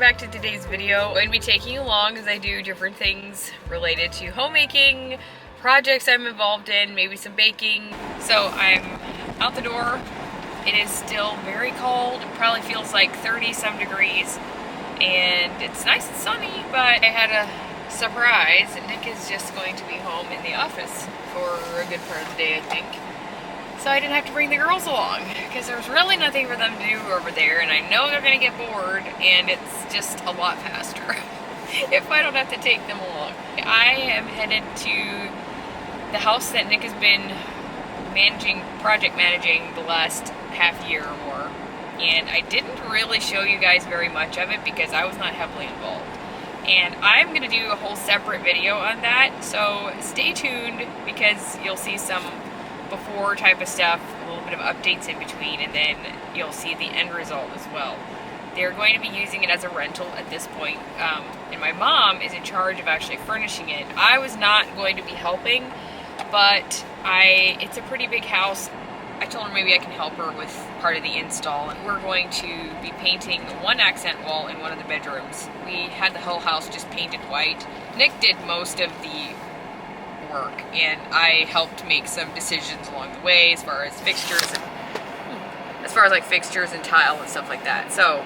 back to today's video. I'm going to be taking you along as I do different things related to homemaking, projects I'm involved in, maybe some baking. So I'm out the door. It is still very cold. It probably feels like 30 some degrees and it's nice and sunny, but I had a surprise. Nick is just going to be home in the office for a good part of the day, I think. So I didn't have to bring the girls along because there's really nothing for them to do over there, and I know they're going to get bored, and it's just a lot faster if I don't have to take them along. I am headed to the house that Nick has been project managing the last half year or more, and I didn't really show you guys very much of it because I was not heavily involved. And I'm going to do a whole separate video on that, so stay tuned because you'll see some before type of stuff, a little bit of updates in between, and then you'll see the end result as well. They're going to be using it as a rental at this point, and my mom is in charge of actually furnishing it. I was not going to be helping, but it's a pretty big house. I told her maybe I can help her with part of the install, and we're going to be painting one accent wall in one of the bedrooms. We had the whole house just painted white. Nick did most of the work, and I helped make some decisions along the way as far as fixtures and fixtures and tile and stuff like that. So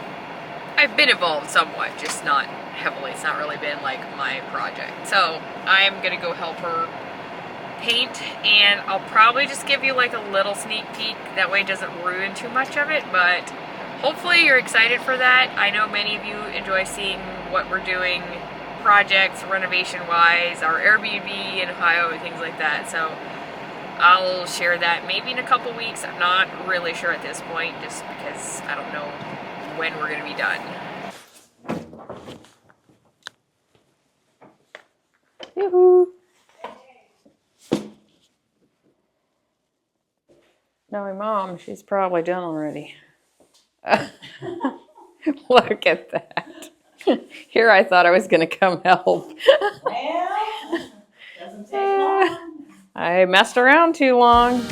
I've been involved somewhat, just not heavily. It's not really been like my project. So I'm gonna go help her paint, and I'll probably just give you like a little sneak peek, that way it doesn't ruin too much of it, but hopefully you're excited for that. I know many of you enjoy seeing what we're doing projects renovation wise, our Airbnb in Ohio and things like that, so I'll share that maybe in a couple weeks. I'm not really sure at this point just because I don't know when we're going to be done. Yoo-hoo. Now my mom, she's probably done already. Look at that. Here I thought I was going to come help. Well, doesn't take long. I messed around too long.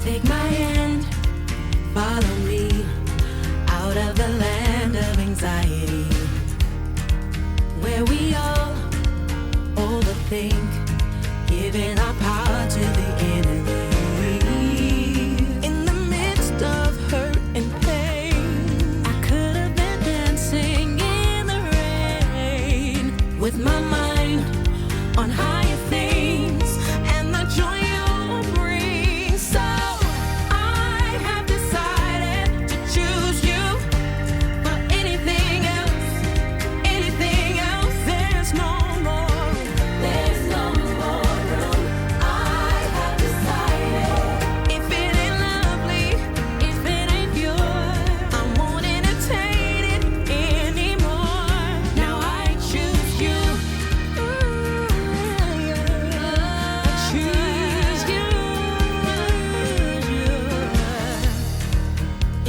Take my hand, follow me out of the land of anxiety, where we all overthink, giving our power to the enemy. In the midst of hurt and pain, I could have been dancing in the rain, with my mind on higher things and the joy you'll bring. So I have decided to choose you for anything else. There's no more room. I have decided, if it ain't lovely, if it ain't pure, I won't entertain it anymore. Now I choose you. I choose you.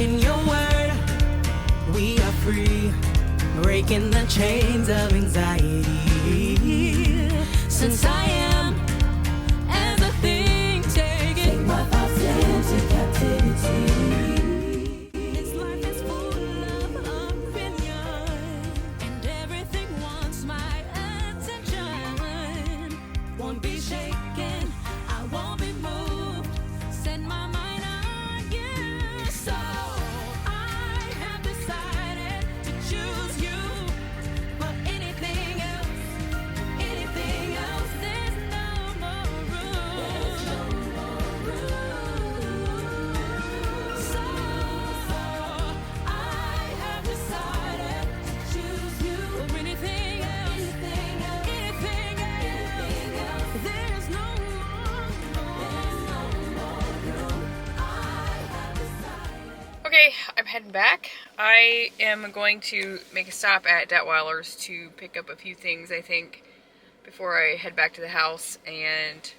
In your word, we are free, breaking the chains of anxiety. Since I am as a thing, take my thoughts into captivity. This life is full of opinion, and everything wants my attention. Won't be shaken, I won't be moved. Set my mind on you. So I have decided to choose you for anything else. There's no more room. So I have decided to choose you for anything else. There's no more room. I have decided. Okay, I'm heading back. I am going to make a stop at Detweiler's to pick up a few things, I think, before I head back to the house and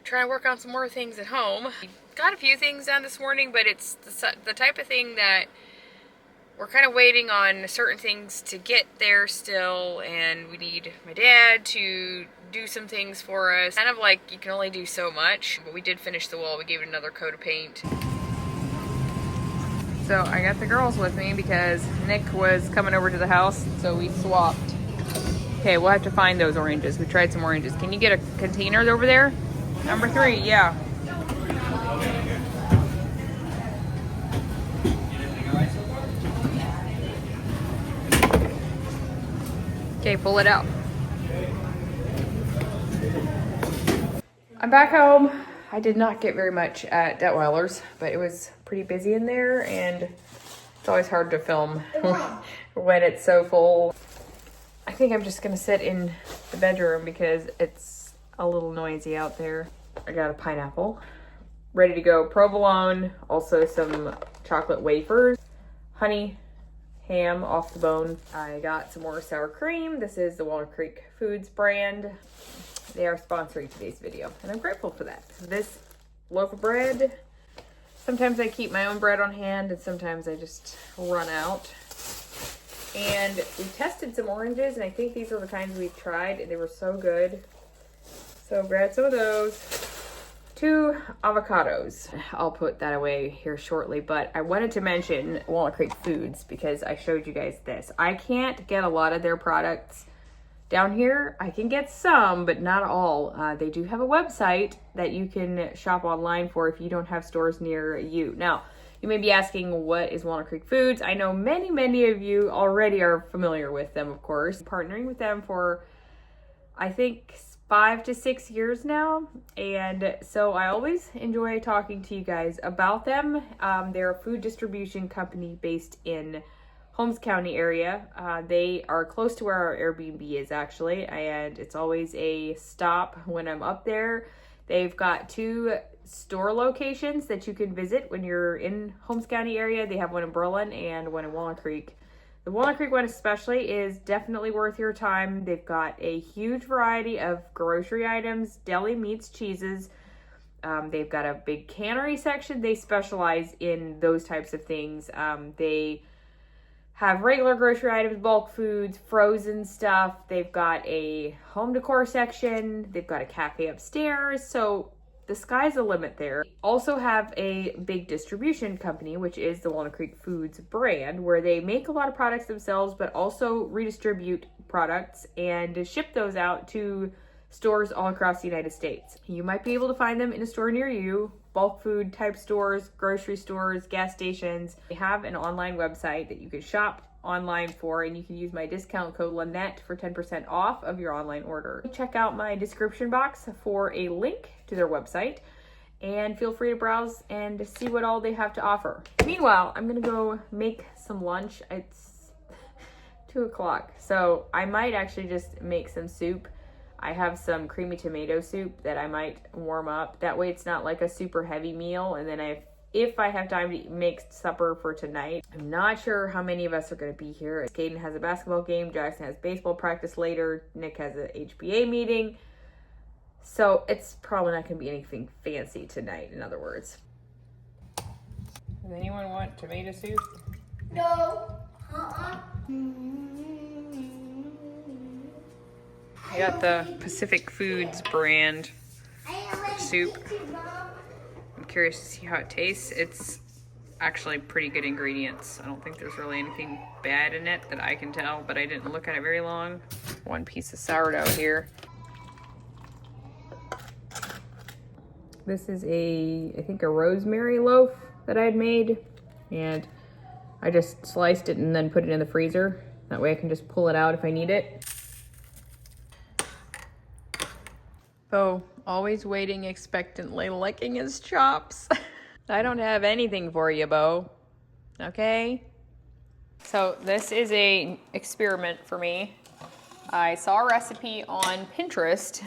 try and work on some more things at home. Got a few things done this morning, but it's the type of thing that we're kind of waiting on certain things to get there still, and we need my dad to do some things for us. Kind of like you can only do so much, but we did finish the wall. We gave it another coat of paint. So I got the girls with me because Nick was coming over to the house, so we swapped. Okay, we'll have to find those oranges. We tried some oranges. Can you get a container over there? Number 3, yeah. Okay, pull it out. I'm back home. I did not get very much at Detweiler's, but it was pretty busy in there, and it's always hard to film when it's so full. I think I'm just gonna sit in the bedroom because it's a little noisy out there. I got a pineapple ready to go, provolone, also some chocolate wafers, honey, ham off the bone. I got some more sour cream. This is the Walnut Creek Foods brand. They are sponsoring today's video, and I'm grateful for that. This loaf of bread, sometimes I keep my own bread on hand, and sometimes I just run out. And we tested some oranges, and I think these are the kinds we tried, and they were so good. So grab some of those. 2 avocados. I'll put that away here shortly, but I wanted to mention Walnut Creek Foods because I showed you guys this. I can't get a lot of their products down here. I can get some, but not all. They do have a website that you can shop online for if you don't have stores near you. Now, you may be asking, what is Walnut Creek Foods? I know many of you already are familiar with them, of course. Partnering with them for, I think, 5 to 6 years now. And so I always enjoy talking to you guys about them. They're a food distribution company based in Holmes County area. They are close to where our Airbnb is actually, and it's always a stop when I'm up there. They've got 2 store locations that you can visit when you're in Holmes County area. They have one in Berlin and one in Walnut Creek. The Walnut Creek one especially is definitely worth your time. They've got a huge variety of grocery items, deli meats, cheeses. They've got a big cannery section. They specialize in those types of things. They have regular grocery items, bulk foods, frozen stuff. They've got a home decor section. They've got a cafe upstairs. So the sky's the limit there. Also have a big distribution company, which is the Walnut Creek Foods brand, where they make a lot of products themselves, but also redistribute products and ship those out to stores all across the United States. You might be able to find them in a store near you, bulk food type stores, grocery stores, gas stations. They have an online website that you can shop online for, and you can use my discount code Lynette for 10% off of your online order. Check out my description box for a link to their website, and feel free to browse and see what all they have to offer. Meanwhile, I'm gonna go make some lunch. It's 2 o'clock, so I might actually just make some soup. I have some creamy tomato soup that I might warm up. That way it's not like a super heavy meal, and then if I have time to make supper for tonight. I'm not sure how many of us are going to be here. Caden has a basketball game, Jackson has baseball practice later, Nick has a HBA meeting. So it's probably not going to be anything fancy tonight, in other words. Does anyone want tomato soup? No. I got the Pacific Foods brand soup. I'm curious to see how it tastes. It's actually pretty good ingredients. I don't think there's really anything bad in it that I can tell, but I didn't look at it very long. 1 piece of sourdough here. This is I think a rosemary loaf that I had made, and I just sliced it and then put it in the freezer. That way I can just pull it out if I need it. Bo, always waiting expectantly, licking his chops. I don't have anything for you, Bo. Okay? So this is an experiment for me. I saw a recipe on Pinterest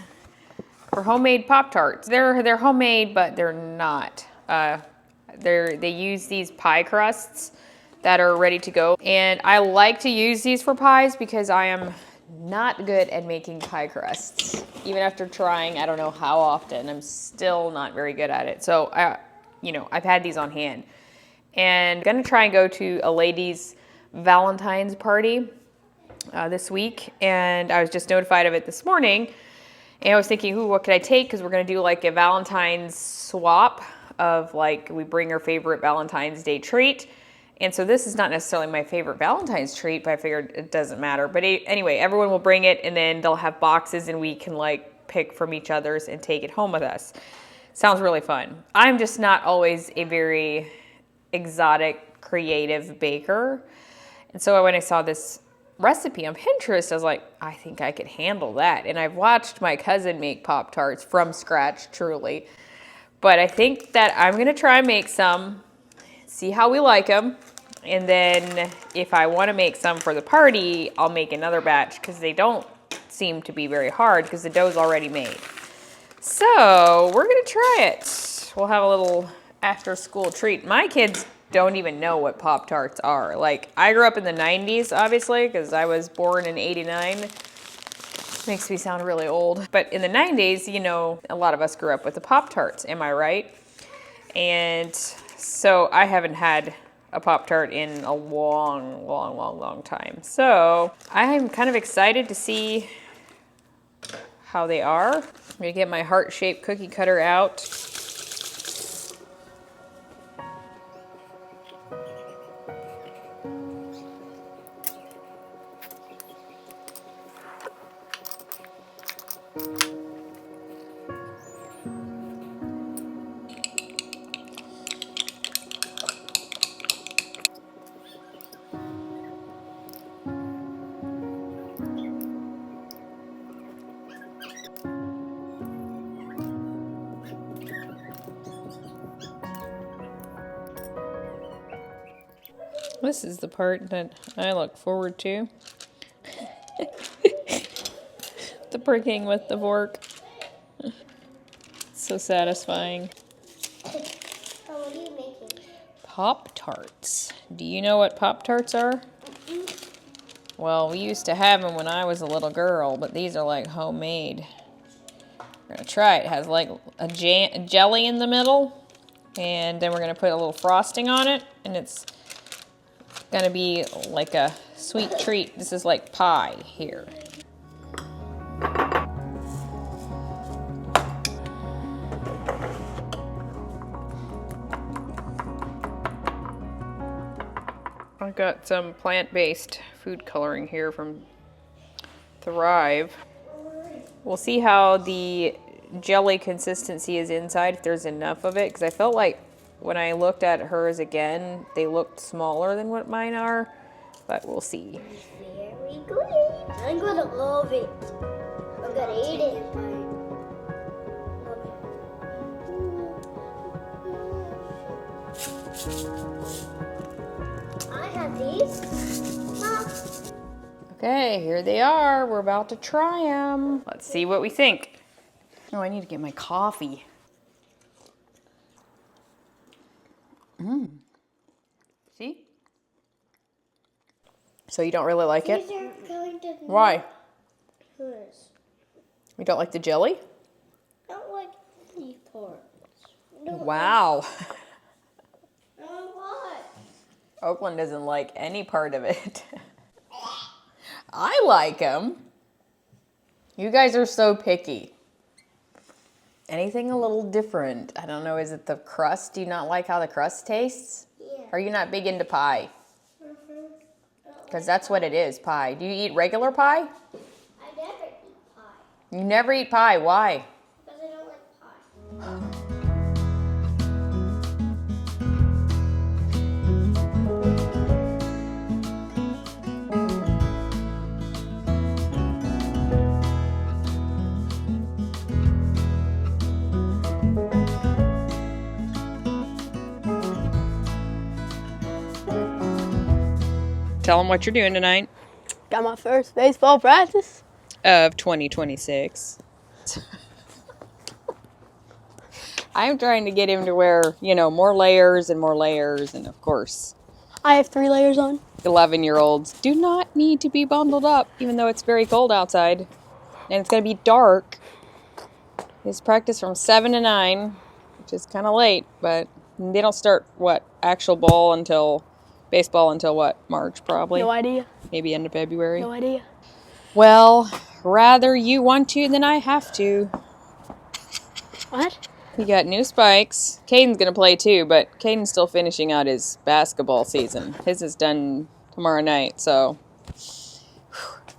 for homemade Pop-Tarts. They're homemade, but they're not. They use these pie crusts that are ready to go. And I like to use these for pies because I am not good at making pie crusts. Even after trying, I don't know how often, I'm still not very good at it. So I've had these on hand. And I'm gonna try and go to a lady's Valentine's party this week, and I was just notified of it this morning. And I was thinking, ooh, what could I take? Because we're going to do like a Valentine's swap of like, we bring our favorite Valentine's Day treat. And so this is not necessarily my favorite Valentine's treat, but I figured it doesn't matter. But anyway, everyone will bring it, and then they'll have boxes, and we can like pick from each other's and take it home with us. Sounds really fun. I'm just not always a very exotic, creative baker. And so when I saw this recipe on Pinterest, I was like, I think I could handle that. And I've watched my cousin make Pop-Tarts from scratch, truly. But I think that I'm going to try and make some, see how we like them. And then if I want to make some for the party, I'll make another batch, because they don't seem to be very hard because the dough's already made. So we're going to try it. We'll have a little after school treat. My kids don't even know what Pop-Tarts are. Like, I grew up in the 90s, obviously, because I was born in 89. Makes me sound really old. But in the 90s, you know, a lot of us grew up with the Pop-Tarts. Am I right? And so I haven't had a Pop-Tart in a long time. So I'm kind of excited to see how they are. I'm gonna get my heart-shaped cookie cutter out. This is the part that I look forward to. The pricking with the fork. It's so satisfying. What are you making? Pop-Tarts. Do you know what Pop-Tarts are? Well, we used to have them when I was a little girl, but these are like homemade. We're gonna try it. It has like a jelly in the middle, and then we're gonna put a little frosting on it, and it's gonna be like a sweet treat. This is like pie here. I've got some plant-based food coloring here from Thrive. We'll see how the jelly consistency is inside, if there's enough of it, because I felt like when I looked at hers again, they looked smaller than what mine are, but we'll see. Very good. I'm gonna love it. I'm gonna eat it. I have these. Mom. Okay, here they are. We're about to try them. Let's see what we think. Oh, I need to get my coffee. See? So you don't really like it? These are going to Why? hers. You don't like the jelly? I don't like these parts. Wow. I don't like. Oakland doesn't like any part of it. I like them. You guys are so picky. Anything a little different. I don't know, is it the crust? Do you not like how the crust tastes? Yeah. Are you not big into pie? Because that's what it is, pie. Do you eat regular pie? I never eat pie. You never eat pie. Why? Because I don't like pie. Tell them what you're doing tonight. Got my first baseball practice. Of 2026. I'm trying to get him to wear, you know, more layers, and of course, I have 3 layers on. 11-year-olds do not need to be bundled up, even though it's very cold outside. And it's going to be dark. His practice from 7 to 9, which is kind of late, but they don't start, actual ball until Baseball until what? March, probably? No idea. Maybe end of February? No idea. Well, rather you want to than I have to. What? We got new spikes. Caden's gonna play too, but Caden's still finishing out his basketball season. His is done tomorrow night, so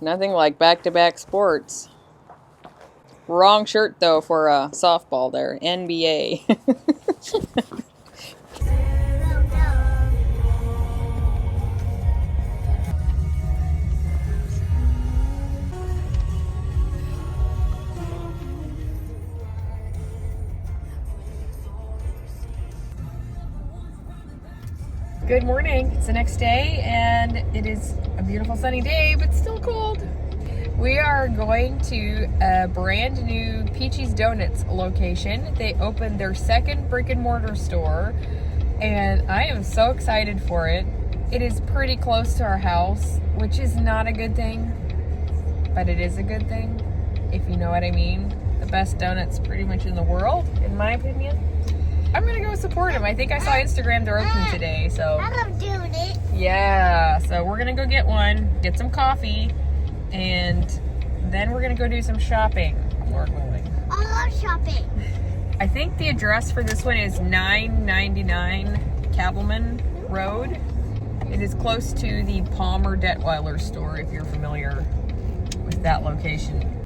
nothing like back-to-back sports. Wrong shirt though for softball there. NBA. Good morning. It's the next day and it is a beautiful sunny day, but still cold. We are going to a brand new Peachy's Donuts location. They opened their second brick and mortar store and I am so excited for it. It is pretty close to our house, which is not a good thing, but it is a good thing, if you know what I mean. The best donuts pretty much in the world, in my opinion. I'm gonna go support them. I think I saw Instagram they're open today, so. I love doing it. Yeah, so we're gonna go get one, get some coffee, and then we're gonna go do some shopping, Lord willing. I love shopping. I think the address for this one is 999 Cableman Road. It is close to the Palmer Detweiler store, if you're familiar with that location.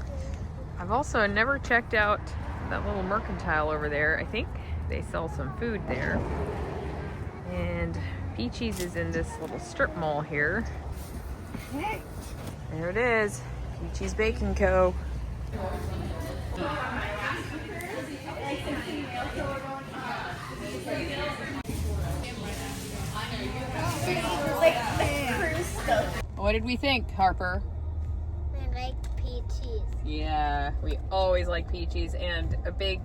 I've also never checked out that little mercantile over there. I think they sell some food there. And Peachy's is in this little strip mall here. There it is, Peachy's Baking Co. What did we think, Harper? I like Peachy's. Yeah, we always like Peachy's, and a big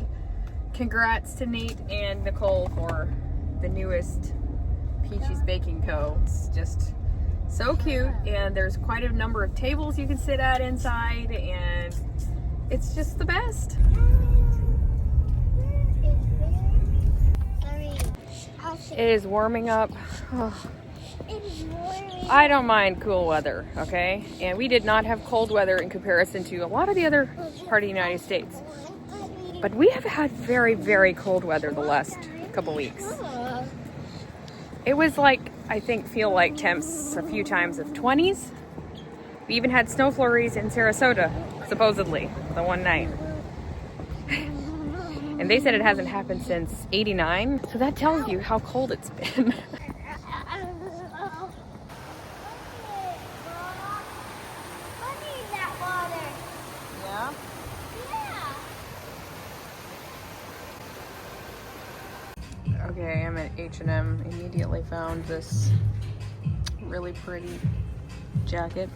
congrats to Nate and Nicole for the newest Peachy's Baking Co. It's just so cute, and there's quite a number of tables you can sit at inside, and it's just the best. It is warming up. Oh, I don't mind cool weather, okay? And we did not have cold weather in comparison to a lot of the other part of the United States. But we have had very, very cold weather the last couple weeks. It was like, I think, feel like temps a few times of 20s. We even had snow flurries in Sarasota, supposedly, the one night. And they said it hasn't happened since '89, so that tells you how cold it's been. Yeah? Okay, I'm at H&M. Immediately found this really pretty jacket.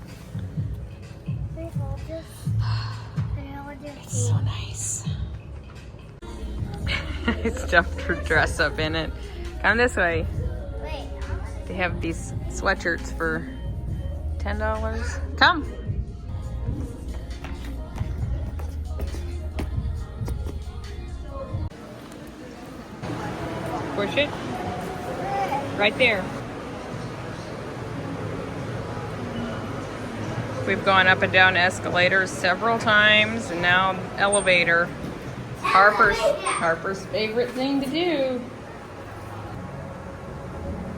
It's so nice. It's tough to dress up in it. Come this way. They have these sweatshirts for $10. Come. Push it. Right there. We've gone up and down escalators several times, and now elevator. Harper's favorite thing to do.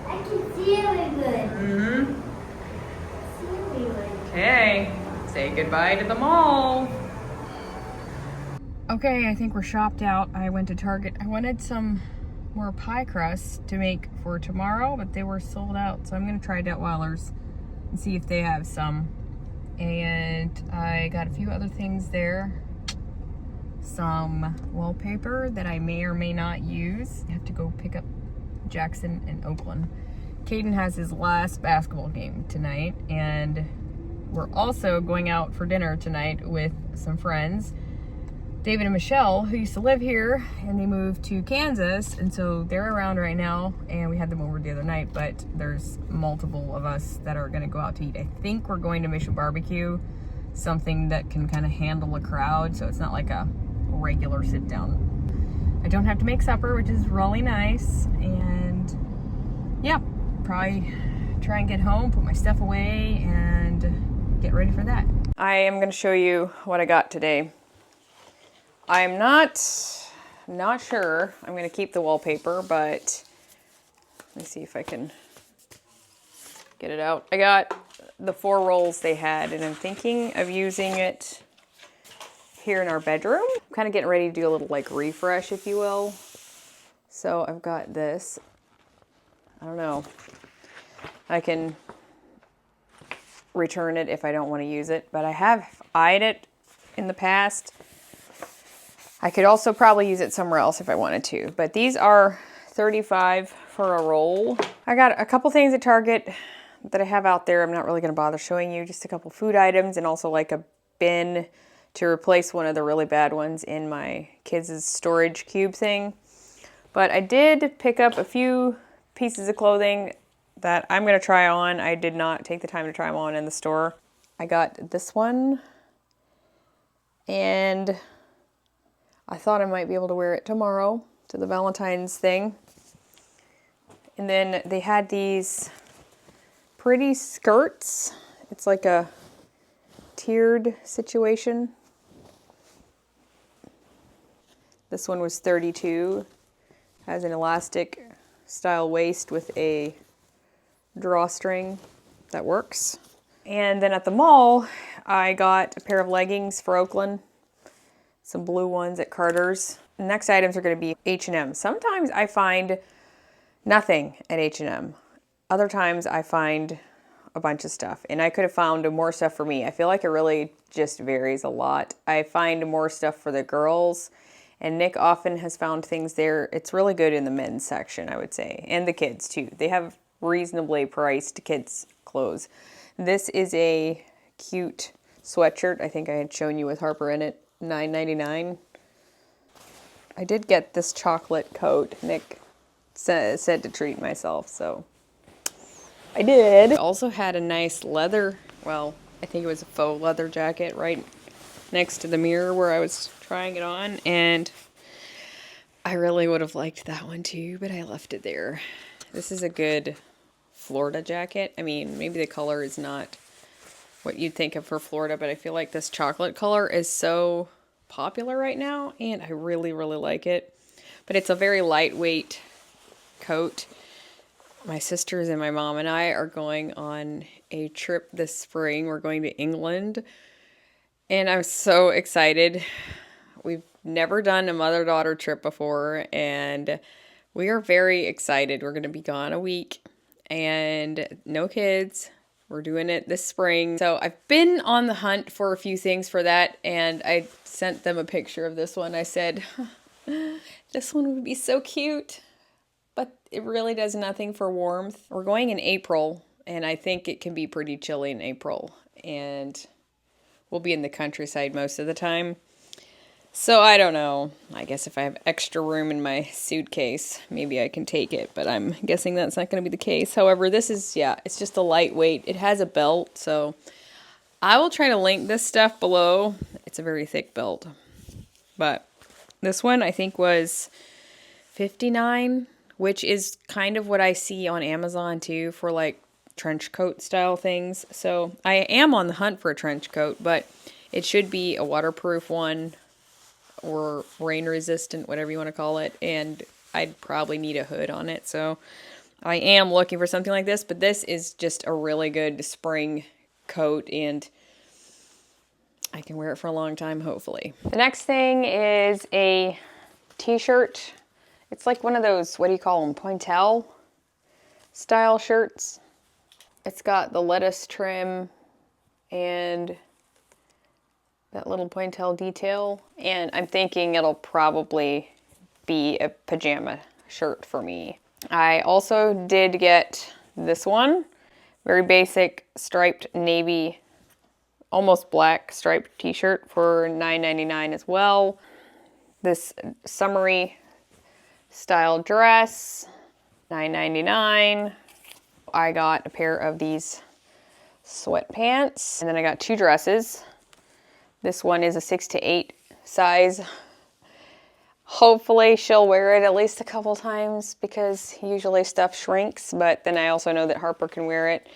I can see it good. Mm-hmm. See it good. Okay, say goodbye to the mall. Okay, I think we're shopped out. I went to Target. I wanted some more pie crust to make for tomorrow, but they were sold out. So I'm gonna try Detweiler's and see if they have some. And I got a few other things there. Some wallpaper that I may or may not use. I have to go pick up Jackson in Oakland. Caden has his last basketball game tonight, and we're also going out for dinner tonight with some friends. David and Michelle, who used to live here, and they moved to Kansas, and so they're around right now, and we had them over the other night, but there's multiple of us that are gonna go out to eat. I think we're going to Mission Barbecue, something that can kind of handle a crowd, so it's not like a regular sit down. I don't have to make supper, which is really nice, and yeah, probably try and get home, put my stuff away, and get ready for that. I am going to show you what I got today. I'm not sure I'm going to keep the wallpaper, but let me see if I can get it out. I got the 4 rolls they had, and I'm thinking of using it here in our bedroom. I'm kind of getting ready to do a little like refresh, if you will. So I've got this. I don't know. I can return it if I don't want to use it, but I have eyed it in the past. I could also probably use it somewhere else if I wanted to, but these are $35 for a roll. I got a couple things at Target that I have out there. I'm not really going to bother showing you, just a couple food items and also like a bin to replace one of the really bad ones in my kids' storage cube thing. But I did pick up a few pieces of clothing that I'm going to try on. I did not take the time to try them on in the store. I got this one, and I thought I might be able to wear it tomorrow to the Valentine's thing. And then they had these pretty skirts. It's like a tiered situation. This one was $32. Has an elastic style waist with a drawstring that works. And then at the mall, I got a pair of leggings for Oakland, some blue ones at Carter's. Next items are going to be H&M. Sometimes I find nothing at H&M. Other times I find a bunch of stuff, and I could have found more stuff for me. I feel like it really just varies a lot. I find more stuff for the girls, and Nick often has found things there. It's really good in the men's section, I would say, and the kids too. They have reasonably priced kids' clothes. This is a cute sweatshirt. I think I had shown you with Harper in it, $9.99. I did get this chocolate coat. Nick said to treat myself, so I did. I also had a nice leather, well, I think it was a faux leather jacket right next to the mirror where I was trying it on, and I really would have liked that one too, but I left it there. This is a good Florida jacket. I mean, maybe the color is not what you'd think of for Florida, but I feel like this chocolate color is so popular right now, and I really, really like it. But it's a very lightweight coat. My sisters and my mom and I are going on a trip this spring. We're going to England, and I'm so excited. We've never done a mother-daughter trip before, and we are very excited. We're going to be gone a week, and no kids. We're doing it this spring. So I've been on the hunt for a few things for that, and I sent them a picture of this one. I said, this one would be so cute, but it really does nothing for warmth. We're going in April, and I think it can be pretty chilly in April, and we'll be in the countryside most of the time. So I don't know. I guess if I have extra room in my suitcase, maybe I can take it, but I'm guessing that's not going to be the case. However, this is, yeah, it's just a lightweight. It has a belt, so I will try to link this stuff below. It's a very thick belt. But this one I think was $59, which is kind of what I see on Amazon too for like trench coat style things. So I am on the hunt for a trench coat, but it should be a waterproof one or rain resistant, whatever you want to call it, and I'd probably need a hood on it. So I am looking for something like this, but this is just a really good spring coat, and I can wear it for a long time, hopefully. The next thing is a t-shirt. It's like one of those, what do you call them, pointelle style shirts. It's got the lettuce trim and that little pointelle detail, and I'm thinking it'll probably be a pajama shirt for me. I also did get this one, very basic striped navy, almost black striped t-shirt for $9.99 as well. This summery style dress, $9.99. I got a pair of these sweatpants, and then I got 2 dresses. This one is a 6 to 8 size. Hopefully she'll wear it at least a couple times because usually stuff shrinks, but then I also know that Harper can wear it.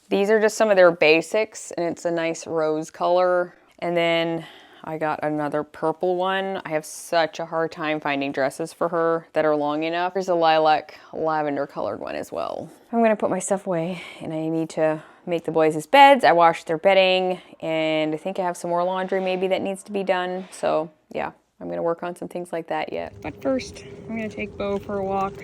These are just some of their basics, and it's a nice rose color. And then I got another purple one. I have such a hard time finding dresses for her that are long enough. There's a lilac lavender colored one as well. I'm gonna put my stuff away, and I need to make the boys' beds. I washed their bedding, and I think I have some more laundry maybe that needs to be done. So yeah, I'm gonna work on some things like that yet. But first, I'm gonna take Bo for a walk.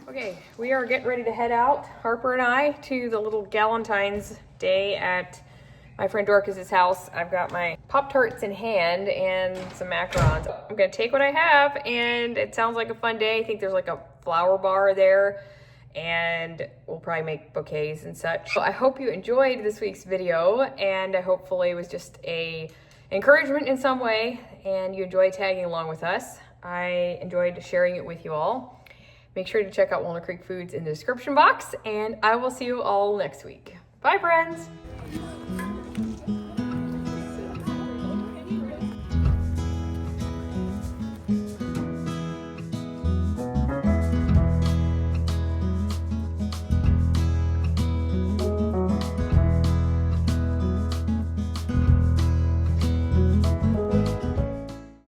Okay, we are getting ready to head out, Harper and I, to the little Galentine's Day at my friend Dorcas's house. I've got my Pop-Tarts in hand and some macarons. I'm gonna take what I have, and it sounds like a fun day. I think there's like a flower bar there, and we'll probably make bouquets and such. So I hope you enjoyed this week's video, and hopefully it was just a encouragement in some way, and you enjoyed tagging along with us. I enjoyed sharing it with you all. Make sure to check out Walnut Creek Foods in the description box, and I will see you all next week. Bye, friends.